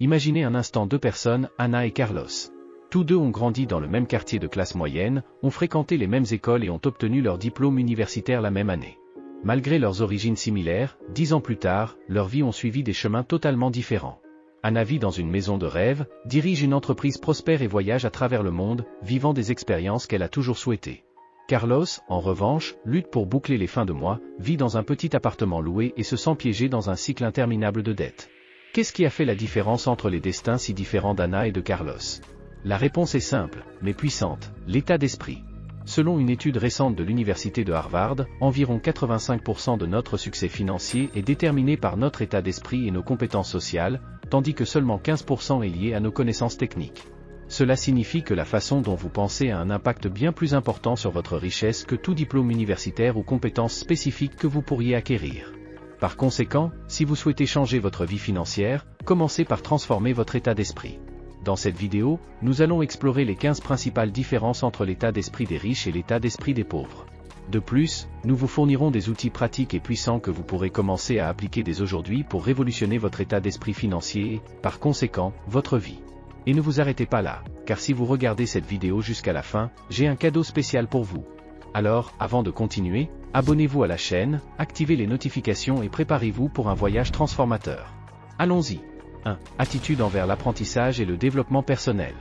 Imaginez un instant deux personnes, Anna et Carlos. Tous deux ont grandi dans le même quartier de classe moyenne, ont fréquenté les mêmes écoles et ont obtenu leur diplôme universitaire la même année. Malgré leurs origines similaires, 10 ans plus tard, leurs vies ont suivi des chemins totalement différents. Anna vit dans une maison de rêve, dirige une entreprise prospère et voyage à travers le monde, vivant des expériences qu'elle a toujours souhaitées. Carlos, en revanche, lutte pour boucler les fins de mois, vit dans un petit appartement loué et se sent piégé dans un cycle interminable de dettes. Qu'est-ce qui a fait la différence entre les destins si différents d'Anna et de Carlos? La réponse est simple, mais puissante, l'état d'esprit. Selon une étude récente de l'université de Harvard, environ 85% de notre succès financier est déterminé par notre état d'esprit et nos compétences sociales, tandis que seulement 15% est lié à nos connaissances techniques. Cela signifie que la façon dont vous pensez a un impact bien plus important sur votre richesse que tout diplôme universitaire ou compétence spécifique que vous pourriez acquérir. Par conséquent, si vous souhaitez changer votre vie financière, commencez par transformer votre état d'esprit. Dans cette vidéo, nous allons explorer les 15 principales différences entre l'état d'esprit des riches et l'état d'esprit des pauvres. De plus, nous vous fournirons des outils pratiques et puissants que vous pourrez commencer à appliquer dès aujourd'hui pour révolutionner votre état d'esprit financier et, par conséquent, votre vie. Et ne vous arrêtez pas là, car si vous regardez cette vidéo jusqu'à la fin, j'ai un cadeau spécial pour vous. Alors, avant de continuer, abonnez-vous à la chaîne, activez les notifications et préparez-vous pour un voyage transformateur. Allons-y. 1. Attitude envers l'apprentissage et le développement personnel.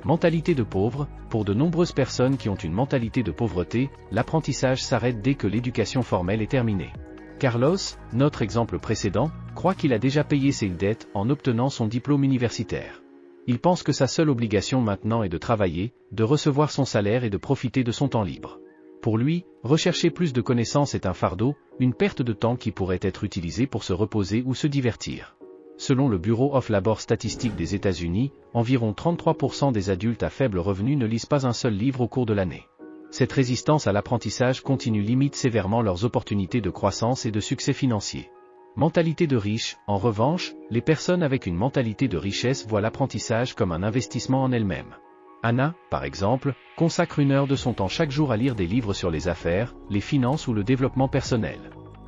Mentalité de pauvre. Pour de nombreuses personnes qui ont une mentalité de pauvreté, l'apprentissage s'arrête dès que l'éducation formelle est terminée. Carlos, notre exemple précédent, croit qu'il a déjà payé ses dettes en obtenant son diplôme universitaire. Il pense que sa seule obligation maintenant est de travailler, de recevoir son salaire et de profiter de son temps libre. Pour lui, rechercher plus de connaissances est un fardeau, une perte de temps qui pourrait être utilisée pour se reposer ou se divertir. Selon le Bureau of Labor Statistics des États-Unis, environ 33% des adultes à faible revenu ne lisent pas un seul livre au cours de l'année. Cette résistance à l'apprentissage continue limite sévèrement leurs opportunités de croissance et de succès financier. Mentalité de riche. En revanche, les personnes avec une mentalité de richesse voient l'apprentissage comme un investissement en elles-mêmes. Anna, par exemple, consacre 1 heure de son temps chaque jour à lire des livres sur les affaires, les finances ou le développement personnel.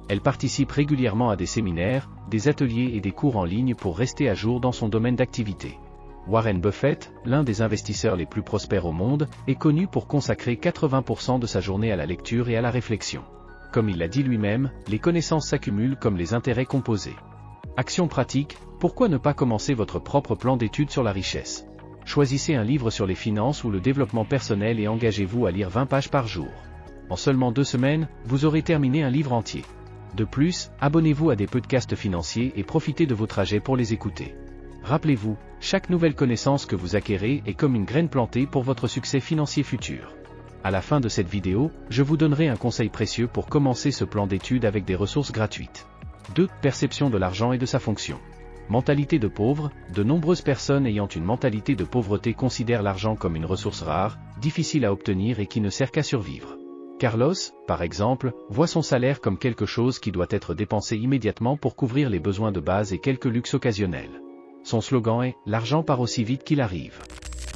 Elle participe régulièrement à des séminaires, des ateliers et des cours en ligne pour rester à jour dans son domaine d'activité. Warren Buffett, l'un des investisseurs les plus prospères au monde, est connu pour consacrer 80% de sa journée à la lecture et à la réflexion. Comme il l'a dit lui-même, les connaissances s'accumulent comme les intérêts composés. Action pratique. Pourquoi ne pas commencer votre propre plan d'études sur la richesse? Choisissez un livre sur les finances ou le développement personnel et engagez-vous à lire 20 pages par jour. En seulement 2 semaines, vous aurez terminé un livre entier. De plus, abonnez-vous à des podcasts financiers et profitez de vos trajets pour les écouter. Rappelez-vous, chaque nouvelle connaissance que vous acquérez est comme une graine plantée pour votre succès financier futur. À la fin de cette vidéo, je vous donnerai un conseil précieux pour commencer ce plan d'études avec des ressources gratuites. 2. Perception de l'argent et de sa fonction. Mentalité de pauvre. De nombreuses personnes ayant une mentalité de pauvreté considèrent l'argent comme une ressource rare, difficile à obtenir et qui ne sert qu'à survivre. Carlos, par exemple, voit son salaire comme quelque chose qui doit être dépensé immédiatement pour couvrir les besoins de base et quelques luxes occasionnels. Son slogan est « L'argent part aussi vite qu'il arrive ».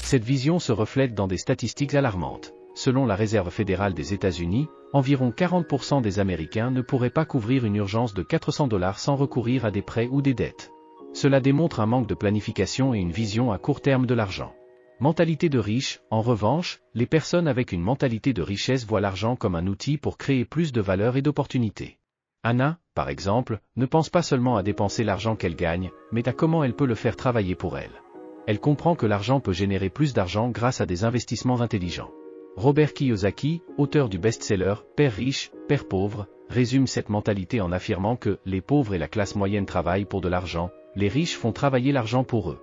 Cette vision se reflète dans des statistiques alarmantes. Selon la Réserve fédérale des États-Unis, environ 40% des Américains ne pourraient pas couvrir une urgence de $400 sans recourir à des prêts ou des dettes. Cela démontre un manque de planification et une vision à court terme de l'argent. Mentalité de riche. En revanche, les personnes avec une mentalité de richesse voient l'argent comme un outil pour créer plus de valeur et d'opportunités. Anna, par exemple, ne pense pas seulement à dépenser l'argent qu'elle gagne, mais à comment elle peut le faire travailler pour elle. Elle comprend que l'argent peut générer plus d'argent grâce à des investissements intelligents. Robert Kiyosaki, auteur du best-seller « Père riche, Père pauvre », résume cette mentalité en affirmant que les pauvres et la classe moyenne travaillent pour de l'argent, les riches font travailler l'argent pour eux.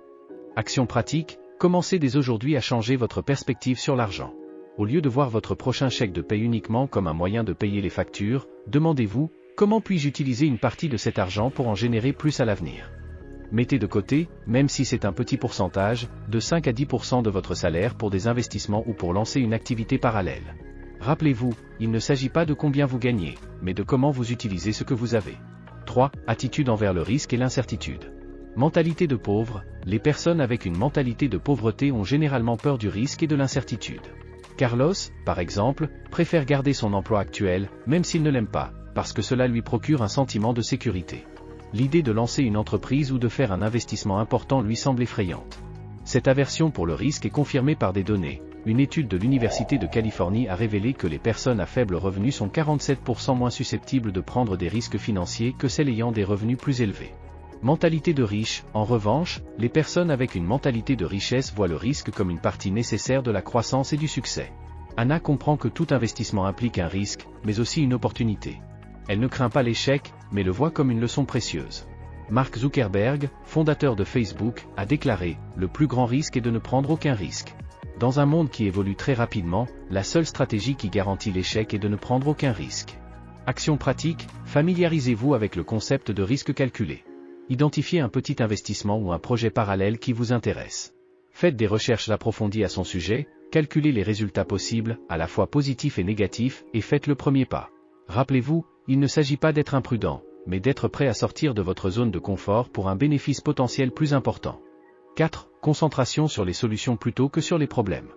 Action pratique. Commencez dès aujourd'hui à changer votre perspective sur l'argent. Au lieu de voir votre prochain chèque de paie uniquement comme un moyen de payer les factures, demandez-vous, comment puis-je utiliser une partie de cet argent pour en générer plus à l'avenir? Mettez de côté, même si c'est un petit pourcentage, de 5 à 10% de votre salaire pour des investissements ou pour lancer une activité parallèle. Rappelez-vous, il ne s'agit pas de combien vous gagnez, mais de comment vous utilisez ce que vous avez. 3. Attitude envers le risque et l'incertitude. Mentalité de pauvre. Les personnes avec une mentalité de pauvreté ont généralement peur du risque et de l'incertitude. Carlos, par exemple, préfère garder son emploi actuel, même s'il ne l'aime pas, parce que cela lui procure un sentiment de sécurité. L'idée de lancer une entreprise ou de faire un investissement important lui semble effrayante. Cette aversion pour le risque est confirmée par des données. Une étude de l'Université de Californie a révélé que les personnes à faible revenu sont 47% moins susceptibles de prendre des risques financiers que celles ayant des revenus plus élevés. Mentalité de riche, en revanche, les personnes avec une mentalité de richesse voient le risque comme une partie nécessaire de la croissance et du succès. Anna comprend que tout investissement implique un risque, mais aussi une opportunité. Elle ne craint pas l'échec, mais le voit comme une leçon précieuse. Mark Zuckerberg, fondateur de Facebook, a déclaré « Le plus grand risque est de ne prendre aucun risque ». Dans un monde qui évolue très rapidement, la seule stratégie qui garantit l'échec est de ne prendre aucun risque. Action pratique, familiarisez-vous avec le concept de risque calculé. Identifiez un petit investissement ou un projet parallèle qui vous intéresse. Faites des recherches approfondies à son sujet, calculez les résultats possibles, à la fois positifs et négatifs, et faites le premier pas. Rappelez-vous, il ne s'agit pas d'être imprudent, mais d'être prêt à sortir de votre zone de confort pour un bénéfice potentiel plus important. 4. Concentration sur les solutions plutôt que sur les problèmes.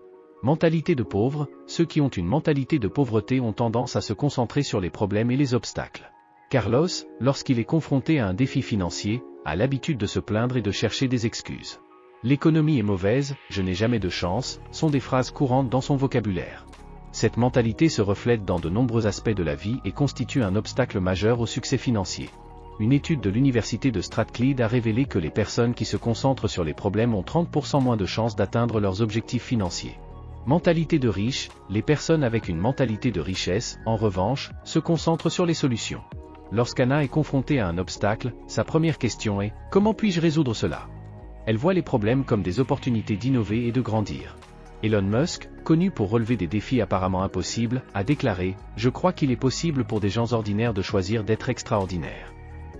Mentalité de pauvre, ceux qui ont une mentalité de pauvreté ont tendance à se concentrer sur les problèmes et les obstacles. Carlos, lorsqu'il est confronté à un défi financier, a l'habitude de se plaindre et de chercher des excuses. L'économie est mauvaise, je n'ai jamais de chance, sont des phrases courantes dans son vocabulaire. Cette mentalité se reflète dans de nombreux aspects de la vie et constitue un obstacle majeur au succès financier. Une étude de l'université de Strathclyde a révélé que les personnes qui se concentrent sur les problèmes ont 30% moins de chances d'atteindre leurs objectifs financiers. Mentalité de riche, les personnes avec une mentalité de richesse, en revanche, se concentrent sur les solutions. Lorsqu'Anna est confrontée à un obstacle, sa première question est « Comment puis-je résoudre cela ?» Elle voit les problèmes comme des opportunités d'innover et de grandir. Elon Musk, connu pour relever des défis apparemment impossibles, a déclaré « Je crois qu'il est possible pour des gens ordinaires de choisir d'être extraordinaires ».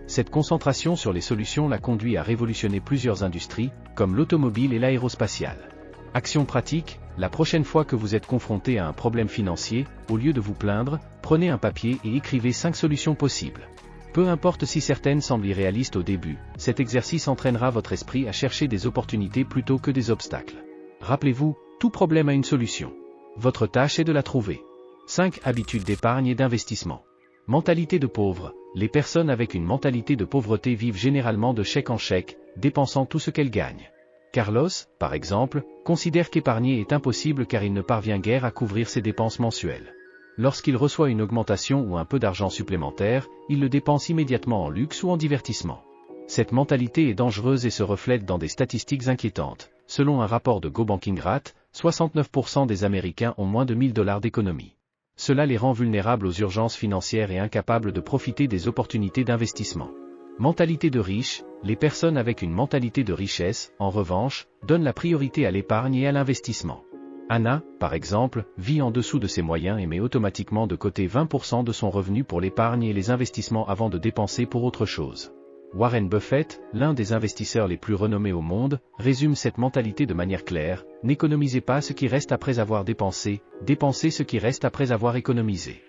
Cette concentration sur les solutions l'a conduit à révolutionner plusieurs industries, comme l'automobile et l'aérospatiale. Action pratique, la prochaine fois que vous êtes confronté à un problème financier, au lieu de vous plaindre, prenez un papier et écrivez 5 solutions possibles. Peu importe si certaines semblent irréalistes au début, cet exercice entraînera votre esprit à chercher des opportunités plutôt que des obstacles. Rappelez-vous, tout problème a une solution. Votre tâche est de la trouver. 5 habitudes d'épargne et d'investissement. Mentalité de pauvre, les personnes avec une mentalité de pauvreté vivent généralement de chèque en chèque, dépensant tout ce qu'elles gagnent. Carlos, par exemple, considère qu'épargner est impossible car il ne parvient guère à couvrir ses dépenses mensuelles. Lorsqu'il reçoit une augmentation ou un peu d'argent supplémentaire, il le dépense immédiatement en luxe ou en divertissement. Cette mentalité est dangereuse et se reflète dans des statistiques inquiétantes. Selon un rapport de GoBankingRat, 69% des Américains ont moins de $1000 d'économie. Cela les rend vulnérables aux urgences financières et incapables de profiter des opportunités d'investissement. Mentalité de riche, les personnes avec une mentalité de richesse, en revanche, donnent la priorité à l'épargne et à l'investissement. Anna, par exemple, vit en dessous de ses moyens et met automatiquement de côté 20% de son revenu pour l'épargne et les investissements avant de dépenser pour autre chose. Warren Buffett, l'un des investisseurs les plus renommés au monde, résume cette mentalité de manière claire, n'économisez pas ce qui reste après avoir dépensé, dépensez ce qui reste après avoir économisé.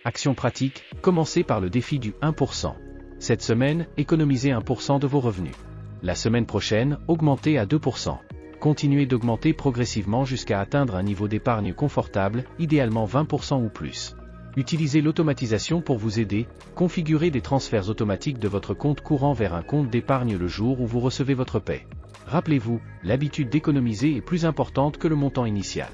Action pratique, commencez par le défi du 1%. Cette semaine, économisez 1% de vos revenus. La semaine prochaine, augmentez à 2%. Continuez d'augmenter progressivement jusqu'à atteindre un niveau d'épargne confortable, idéalement 20% ou plus. Utilisez l'automatisation pour vous aider, configurez des transferts automatiques de votre compte courant vers un compte d'épargne le jour où vous recevez votre paie. Rappelez-vous, l'habitude d'économiser est plus importante que le montant initial.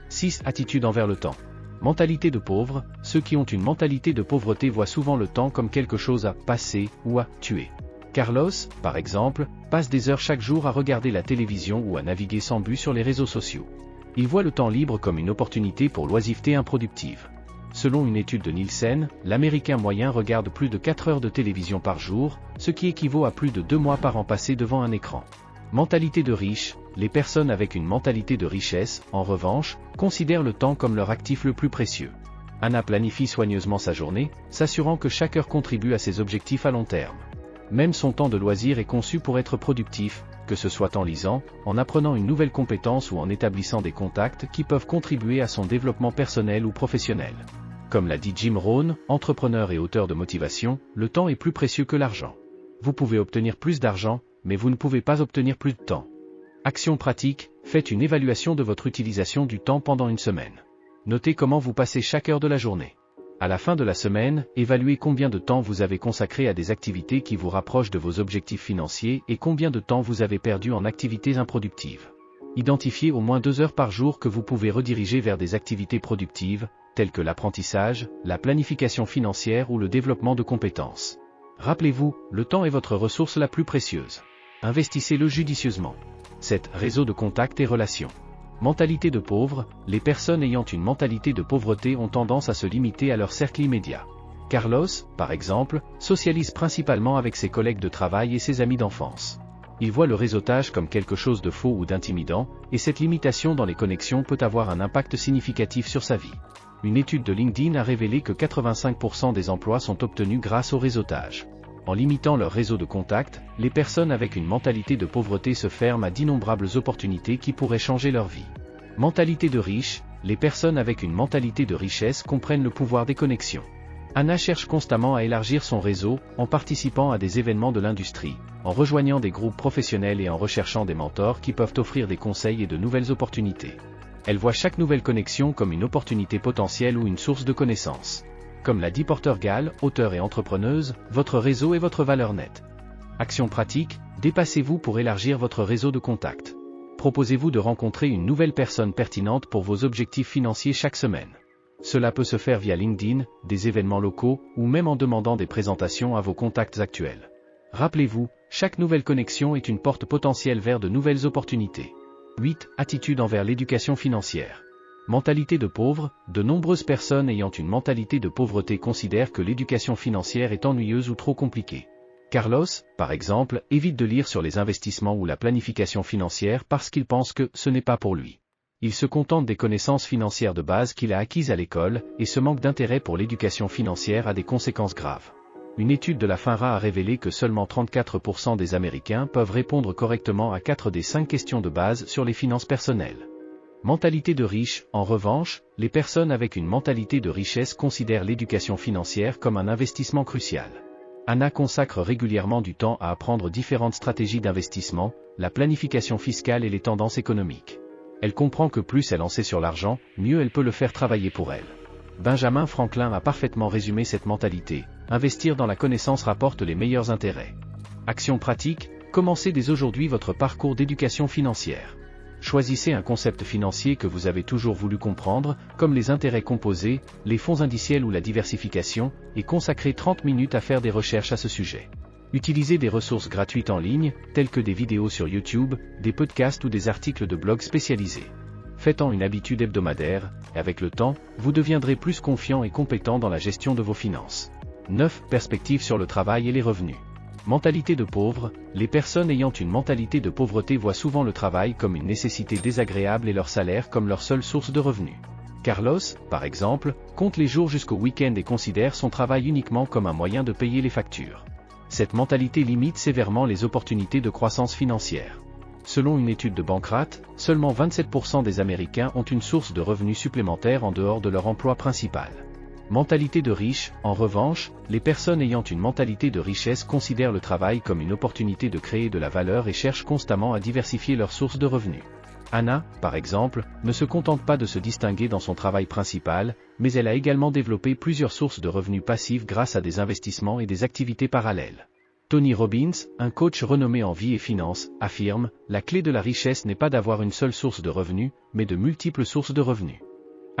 6. Attitude envers le temps. Mentalité de pauvre, ceux qui ont une mentalité de pauvreté voient souvent le temps comme quelque chose à passer ou à tuer. Carlos, par exemple, passe des heures chaque jour à regarder la télévision ou à naviguer sans but sur les réseaux sociaux. Il voit le temps libre comme une opportunité pour l'oisiveté improductive. Selon une étude de Nielsen, l'Américain moyen regarde plus de 4 heures de télévision par jour, ce qui équivaut à plus de 2 mois par an passés devant un écran. Mentalité de riche, les personnes avec une mentalité de richesse, en revanche, considèrent le temps comme leur actif le plus précieux. Anna planifie soigneusement sa journée, s'assurant que chaque heure contribue à ses objectifs à long terme. Même son temps de loisir est conçu pour être productif, que ce soit en lisant, en apprenant une nouvelle compétence ou en établissant des contacts qui peuvent contribuer à son développement personnel ou professionnel. Comme l'a dit Jim Rohn, entrepreneur et auteur de motivation, le temps est plus précieux que l'argent. Vous pouvez obtenir plus d'argent, mais vous ne pouvez pas obtenir plus de temps. Action pratique, faites une évaluation de votre utilisation du temps pendant une semaine. Notez comment vous passez chaque heure de la journée. À la fin de la semaine, évaluez combien de temps vous avez consacré à des activités qui vous rapprochent de vos objectifs financiers et combien de temps vous avez perdu en activités improductives. Identifiez au moins 2 heures par jour que vous pouvez rediriger vers des activités productives, telles que l'apprentissage, la planification financière ou le développement de compétences. Rappelez-vous, le temps est votre ressource la plus précieuse. Investissez-le judicieusement. 7. Réseau de contacts et relations. Mentalité de pauvre, les personnes ayant une mentalité de pauvreté ont tendance à se limiter à leur cercle immédiat. Carlos, par exemple, socialise principalement avec ses collègues de travail et ses amis d'enfance. Il voit le réseautage comme quelque chose de faux ou d'intimidant, et cette limitation dans les connexions peut avoir un impact significatif sur sa vie. Une étude de LinkedIn a révélé que 85% des emplois sont obtenus grâce au réseautage. En limitant leur réseau de contacts, les personnes avec une mentalité de pauvreté se ferment à d'innombrables opportunités qui pourraient changer leur vie. Mentalité de riche, les personnes avec une mentalité de richesse comprennent le pouvoir des connexions. Anna cherche constamment à élargir son réseau, en participant à des événements de l'industrie, en rejoignant des groupes professionnels et en recherchant des mentors qui peuvent offrir des conseils et de nouvelles opportunités. Elle voit chaque nouvelle connexion comme une opportunité potentielle ou une source de connaissances. Comme l'a dit Porter Gall, auteure et entrepreneuse, votre réseau est votre valeur nette. Action pratique, dépassez-vous pour élargir votre réseau de contacts. Proposez-vous de rencontrer une nouvelle personne pertinente pour vos objectifs financiers chaque semaine. Cela peut se faire via LinkedIn, des événements locaux, ou même en demandant des présentations à vos contacts actuels. Rappelez-vous, chaque nouvelle connexion est une porte potentielle vers de nouvelles opportunités. 8. Attitude envers l'éducation financière. Mentalité de pauvre, de nombreuses personnes ayant une mentalité de pauvreté considèrent que l'éducation financière est ennuyeuse ou trop compliquée. Carlos, par exemple, évite de lire sur les investissements ou la planification financière parce qu'il pense que ce n'est pas pour lui. Il se contente des connaissances financières de base qu'il a acquises à l'école, et ce manque d'intérêt pour l'éducation financière a des conséquences graves. Une étude de la FINRA a révélé que seulement 34% des Américains peuvent répondre correctement à 4 des 5 questions de base sur les finances personnelles. Mentalité de riche, en revanche, les personnes avec une mentalité de richesse considèrent l'éducation financière comme un investissement crucial. Anna consacre régulièrement du temps à apprendre différentes stratégies d'investissement, la planification fiscale et les tendances économiques. Elle comprend que plus elle en sait sur l'argent, mieux elle peut le faire travailler pour elle. Benjamin Franklin a parfaitement résumé cette mentalité. Investir dans la connaissance rapporte les meilleurs intérêts. Action pratique, commencez dès aujourd'hui votre parcours d'éducation financière. Choisissez un concept financier que vous avez toujours voulu comprendre, comme les intérêts composés, les fonds indiciels ou la diversification, et consacrez 30 minutes à faire des recherches à ce sujet. Utilisez des ressources gratuites en ligne, telles que des vidéos sur YouTube, des podcasts ou des articles de blog spécialisés. Faites-en une habitude hebdomadaire, et avec le temps, vous deviendrez plus confiant et compétent dans la gestion de vos finances. 9. Perspectives sur le travail et les revenus. Mentalité de pauvre, les personnes ayant une mentalité de pauvreté voient souvent le travail comme une nécessité désagréable et leur salaire comme leur seule source de revenus. Carlos, par exemple, compte les jours jusqu'au week-end et considère son travail uniquement comme un moyen de payer les factures. Cette mentalité limite sévèrement les opportunités de croissance financière. Selon une étude de Bankrate, seulement 27% des Américains ont une source de revenus supplémentaires en dehors de leur emploi principal. Mentalité de riche, en revanche, les personnes ayant une mentalité de richesse considèrent le travail comme une opportunité de créer de la valeur et cherchent constamment à diversifier leurs sources de revenus. Anna, par exemple, ne se contente pas de se distinguer dans son travail principal, mais elle a également développé plusieurs sources de revenus passifs grâce à des investissements et des activités parallèles. Tony Robbins, un coach renommé en vie et finances, affirme « La clé de la richesse n'est pas d'avoir une seule source de revenus, mais de multiples sources de revenus ».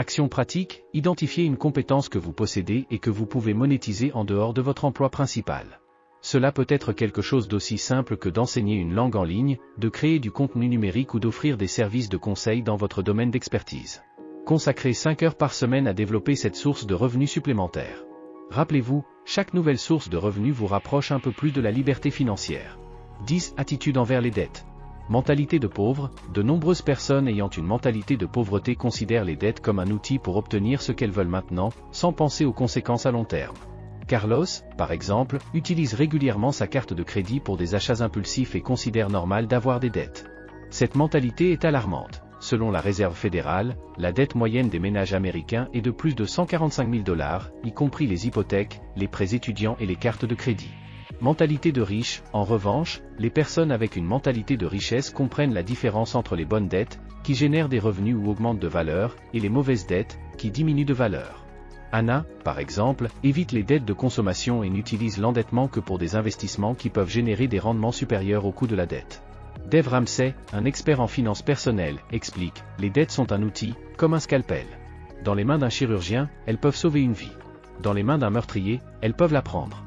Action pratique, identifiez une compétence que vous possédez et que vous pouvez monétiser en dehors de votre emploi principal. Cela peut être quelque chose d'aussi simple que d'enseigner une langue en ligne, de créer du contenu numérique ou d'offrir des services de conseil dans votre domaine d'expertise. Consacrez 5 heures par semaine à développer cette source de revenus supplémentaires. Rappelez-vous, chaque nouvelle source de revenus vous rapproche un peu plus de la liberté financière. 10. Attitude envers les dettes. Mentalité de pauvre, de nombreuses personnes ayant une mentalité de pauvreté considèrent les dettes comme un outil pour obtenir ce qu'elles veulent maintenant, sans penser aux conséquences à long terme. Carlos, par exemple, utilise régulièrement sa carte de crédit pour des achats impulsifs et considère normal d'avoir des dettes. Cette mentalité est alarmante. Selon la Réserve fédérale, la dette moyenne des ménages américains est de plus de 145 000 $, y compris les hypothèques, les prêts étudiants et les cartes de crédit. Mentalité de riche, en revanche, les personnes avec une mentalité de richesse comprennent la différence entre les bonnes dettes, qui génèrent des revenus ou augmentent de valeur, et les mauvaises dettes, qui diminuent de valeur. Anna, par exemple, évite les dettes de consommation et n'utilise l'endettement que pour des investissements qui peuvent générer des rendements supérieurs au coût de la dette. Dave Ramsey, un expert en finances personnelles, explique, les dettes sont un outil, comme un scalpel. Dans les mains d'un chirurgien, elles peuvent sauver une vie. Dans les mains d'un meurtrier, elles peuvent la prendre.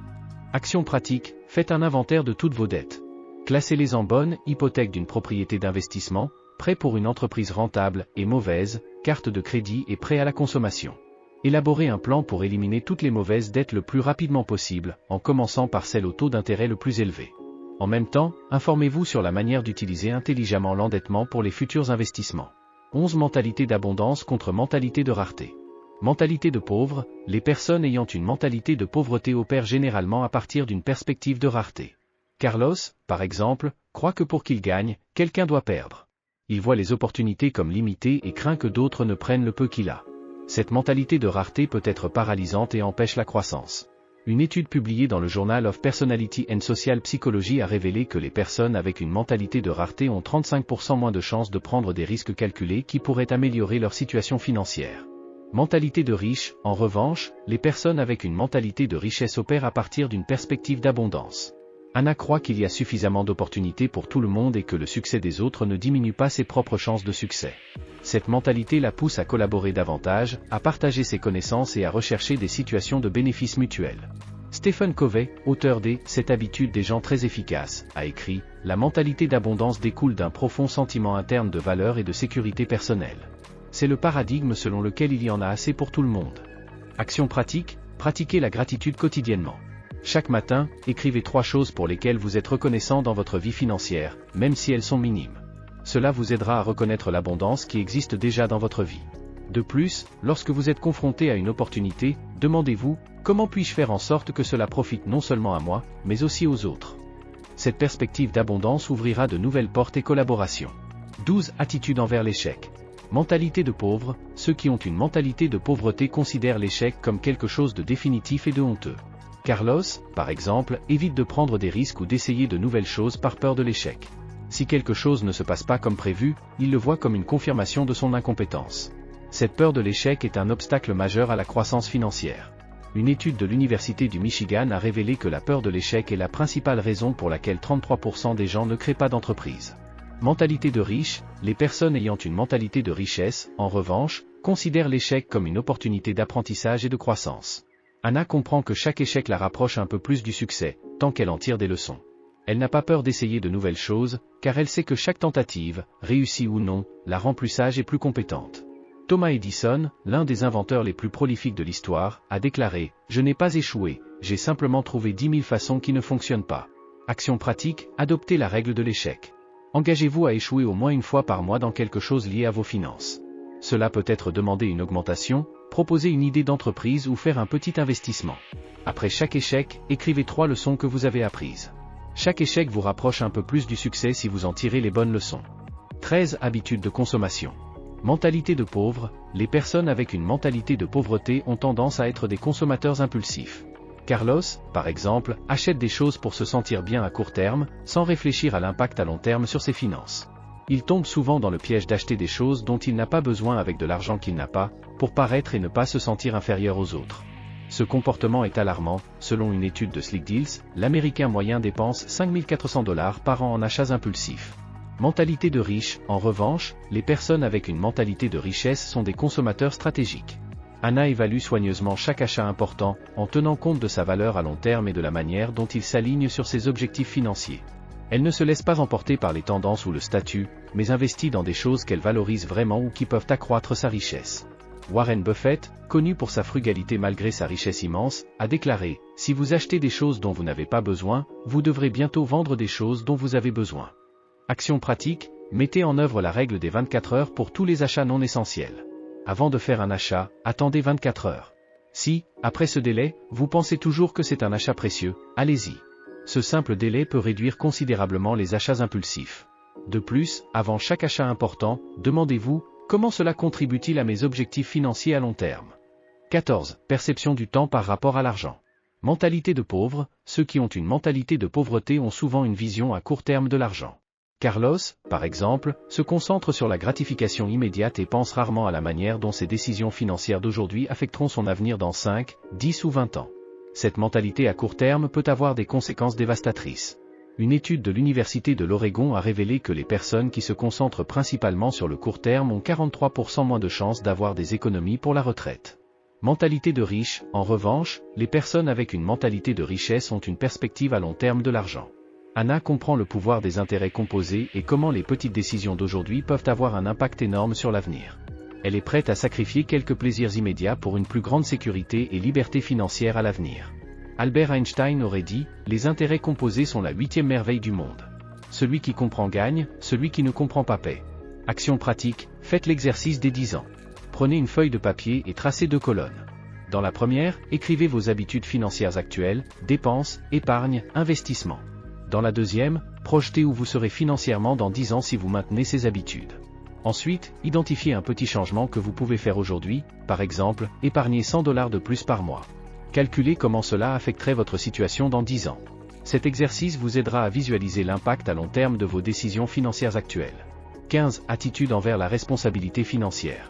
Action pratique, faites un inventaire de toutes vos dettes. Classez-les en bonnes, hypothèque d'une propriété d'investissement, prêt pour une entreprise rentable et mauvaise, carte de crédit et prêt à la consommation. Élaborez un plan pour éliminer toutes les mauvaises dettes le plus rapidement possible, en commençant par celles au taux d'intérêt le plus élevé. En même temps, informez-vous sur la manière d'utiliser intelligemment l'endettement pour les futurs investissements. 11 mentalités d'abondance contre mentalité de rareté. Mentalité de pauvre, les personnes ayant une mentalité de pauvreté opèrent généralement à partir d'une perspective de rareté. Carlos, par exemple, croit que pour qu'il gagne, quelqu'un doit perdre. Il voit les opportunités comme limitées et craint que d'autres ne prennent le peu qu'il a. Cette mentalité de rareté peut être paralysante et empêche la croissance. Une étude publiée dans le Journal of Personality and Social Psychology a révélé que les personnes avec une mentalité de rareté ont 35% moins de chances de prendre des risques calculés qui pourraient améliorer leur situation financière. Mentalité de riche, en revanche, les personnes avec une mentalité de richesse opèrent à partir d'une perspective d'abondance. Anna croit qu'il y a suffisamment d'opportunités pour tout le monde et que le succès des autres ne diminue pas ses propres chances de succès. Cette mentalité la pousse à collaborer davantage, à partager ses connaissances et à rechercher des situations de bénéfice mutuel. Stephen Covey, auteur des « Cette habitude des gens très efficaces », a écrit « La mentalité d'abondance découle d'un profond sentiment interne de valeur et de sécurité personnelle. C'est le paradigme selon lequel il y en a assez pour tout le monde. » Action pratique, pratiquez la gratitude quotidiennement. Chaque matin, écrivez 3 choses pour lesquelles vous êtes reconnaissant dans votre vie financière, même si elles sont minimes. Cela vous aidera à reconnaître l'abondance qui existe déjà dans votre vie. De plus, lorsque vous êtes confronté à une opportunité, demandez-vous, comment puis-je faire en sorte que cela profite non seulement à moi, mais aussi aux autres. Cette perspective d'abondance ouvrira de nouvelles portes et collaborations. 12 attitudes envers l'échec. Mentalité de pauvre, ceux qui ont une mentalité de pauvreté considèrent l'échec comme quelque chose de définitif et de honteux. Carlos, par exemple, évite de prendre des risques ou d'essayer de nouvelles choses par peur de l'échec. Si quelque chose ne se passe pas comme prévu, il le voit comme une confirmation de son incompétence. Cette peur de l'échec est un obstacle majeur à la croissance financière. Une étude de l'Université du Michigan a révélé que la peur de l'échec est la principale raison pour laquelle 33% des gens ne créent pas d'entreprise. Mentalité de riche, les personnes ayant une mentalité de richesse, en revanche, considèrent l'échec comme une opportunité d'apprentissage et de croissance. Anna comprend que chaque échec la rapproche un peu plus du succès, tant qu'elle en tire des leçons. Elle n'a pas peur d'essayer de nouvelles choses, car elle sait que chaque tentative, réussie ou non, la rend plus sage et plus compétente. Thomas Edison, l'un des inventeurs les plus prolifiques de l'histoire, a déclaré « Je n'ai pas échoué, j'ai simplement trouvé 10 000 façons qui ne fonctionnent pas. » Action pratique, adoptez la règle de l'échec. Engagez-vous à échouer au moins une fois par mois dans quelque chose lié à vos finances. Cela peut être demander une augmentation, proposer une idée d'entreprise ou faire un petit investissement. Après chaque échec, écrivez 3 leçons que vous avez apprises. Chaque échec vous rapproche un peu plus du succès si vous en tirez les bonnes leçons. 13 habitudes de consommation. Mentalité de pauvre, les personnes avec une mentalité de pauvreté ont tendance à être des consommateurs impulsifs. Carlos, par exemple, achète des choses pour se sentir bien à court terme, sans réfléchir à l'impact à long terme sur ses finances. Il tombe souvent dans le piège d'acheter des choses dont il n'a pas besoin avec de l'argent qu'il n'a pas, pour paraître et ne pas se sentir inférieur aux autres. Ce comportement est alarmant. Selon une étude de SlickDeals, l'Américain moyen dépense 5 400 $ par an en achats impulsifs. Mentalité de riche, en revanche, les personnes avec une mentalité de richesse sont des consommateurs stratégiques. Anna évalue soigneusement chaque achat important, en tenant compte de sa valeur à long terme et de la manière dont il s'aligne sur ses objectifs financiers. Elle ne se laisse pas emporter par les tendances ou le statut, mais investit dans des choses qu'elle valorise vraiment ou qui peuvent accroître sa richesse. Warren Buffett, connu pour sa frugalité malgré sa richesse immense, a déclaré « Si vous achetez des choses dont vous n'avez pas besoin, vous devrez bientôt vendre des choses dont vous avez besoin. » Action pratique, mettez en œuvre la règle des 24 heures pour tous les achats non essentiels. Avant de faire un achat, attendez 24 heures. Si, après ce délai, vous pensez toujours que c'est un achat précieux, allez-y. Ce simple délai peut réduire considérablement les achats impulsifs. De plus, avant chaque achat important, demandez-vous, comment cela contribue-t-il à mes objectifs financiers à long terme? 14. Perception du temps par rapport à l'argent. Mentalité de pauvre, ceux qui ont une mentalité de pauvreté ont souvent une vision à court terme de l'argent. Carlos, par exemple, se concentre sur la gratification immédiate et pense rarement à la manière dont ses décisions financières d'aujourd'hui affecteront son avenir dans 5, 10 ou 20 ans. Cette mentalité à court terme peut avoir des conséquences dévastatrices. Une étude de l'Université de l'Oregon a révélé que les personnes qui se concentrent principalement sur le court terme ont 43% moins de chances d'avoir des économies pour la retraite. Mentalité de riche, en revanche, les personnes avec une mentalité de richesse ont une perspective à long terme de l'argent. Anna comprend le pouvoir des intérêts composés et comment les petites décisions d'aujourd'hui peuvent avoir un impact énorme sur l'avenir. Elle est prête à sacrifier quelques plaisirs immédiats pour une plus grande sécurité et liberté financière à l'avenir. Albert Einstein aurait dit, « Les intérêts composés sont la 8e merveille du monde. Celui qui comprend gagne, celui qui ne comprend pas paie. » Action pratique, faites l'exercice des 10 ans. Prenez une feuille de papier et tracez 2 colonnes. Dans la première, écrivez vos habitudes financières actuelles, dépenses, épargne, investissement. Dans la deuxième, projetez où vous serez financièrement dans 10 ans si vous maintenez ces habitudes. Ensuite, identifiez un petit changement que vous pouvez faire aujourd'hui, par exemple, épargner $100 de plus par mois. Calculez comment cela affecterait votre situation dans 10 ans. Cet exercice vous aidera à visualiser l'impact à long terme de vos décisions financières actuelles. 15. Attitude envers la responsabilité financière.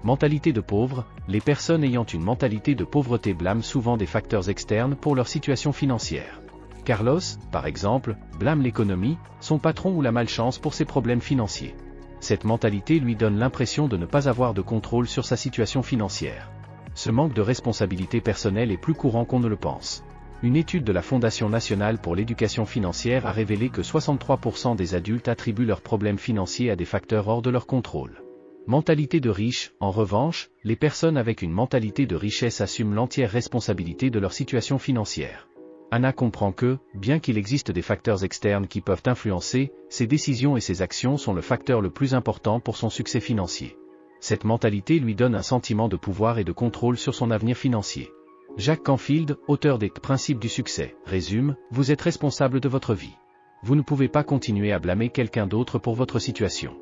Mentalité de pauvre, les personnes ayant une mentalité de pauvreté blâment souvent des facteurs externes pour leur situation financière. Carlos, par exemple, blâme l'économie, son patron ou la malchance pour ses problèmes financiers. Cette mentalité lui donne l'impression de ne pas avoir de contrôle sur sa situation financière. Ce manque de responsabilité personnelle est plus courant qu'on ne le pense. Une étude de la Fondation nationale pour l'éducation financière a révélé que 63% des adultes attribuent leurs problèmes financiers à des facteurs hors de leur contrôle. Mentalité de riche, en revanche, les personnes avec une mentalité de richesse assument l'entière responsabilité de leur situation financière. Anna comprend que, bien qu'il existe des facteurs externes qui peuvent influencer, ses décisions et ses actions sont le facteur le plus important pour son succès financier. Cette mentalité lui donne un sentiment de pouvoir et de contrôle sur son avenir financier. Jack Canfield, auteur des Principes du succès, résume, « Vous êtes responsable de votre vie. Vous ne pouvez pas continuer à blâmer quelqu'un d'autre pour votre situation.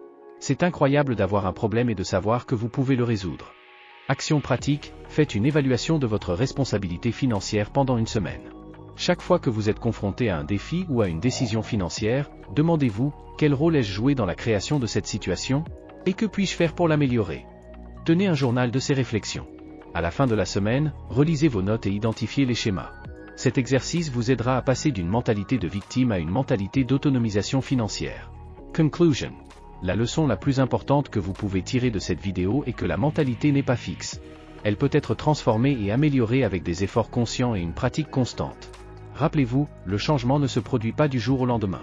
C'est incroyable d'avoir un problème et de savoir que vous pouvez le résoudre. » Action pratique, faites une évaluation de votre responsabilité financière pendant une semaine. Chaque fois que vous êtes confronté à un défi ou à une décision financière, demandez-vous, quel rôle ai-je joué dans la création de cette situation? Et que puis-je faire pour l'améliorer? Tenez un journal de ces réflexions. À la fin de la semaine, relisez vos notes et identifiez les schémas. Cet exercice vous aidera à passer d'une mentalité de victime à une mentalité d'autonomisation financière. Conclusion. La leçon la plus importante que vous pouvez tirer de cette vidéo est que la mentalité n'est pas fixe. Elle peut être transformée et améliorée avec des efforts conscients et une pratique constante. Rappelez-vous, le changement ne se produit pas du jour au lendemain.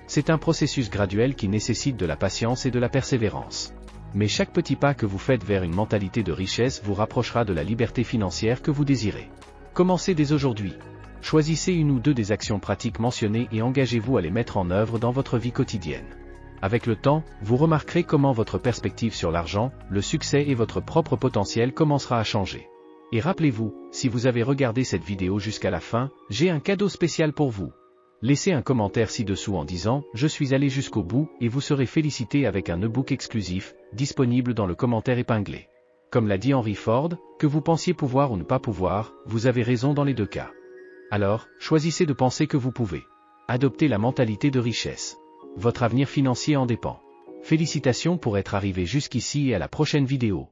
C'est un processus graduel qui nécessite de la patience et de la persévérance. Mais chaque petit pas que vous faites vers une mentalité de richesse vous rapprochera de la liberté financière que vous désirez. Commencez dès aujourd'hui. Choisissez une ou deux des actions pratiques mentionnées et engagez-vous à les mettre en œuvre dans votre vie quotidienne. Avec le temps, vous remarquerez comment votre perspective sur l'argent, le succès et votre propre potentiel commencera à changer. Et rappelez-vous, si vous avez regardé cette vidéo jusqu'à la fin, j'ai un cadeau spécial pour vous. Laissez un commentaire ci-dessous en disant « Je suis allé jusqu'au bout » et vous serez félicité avec un e-book exclusif, disponible dans le commentaire épinglé. Comme l'a dit Henry Ford, que vous pensiez pouvoir ou ne pas pouvoir, vous avez raison dans les deux cas. Alors, choisissez de penser que vous pouvez. Adoptez la mentalité de richesse. Votre avenir financier en dépend. Félicitations pour être arrivé jusqu'ici et à la prochaine vidéo.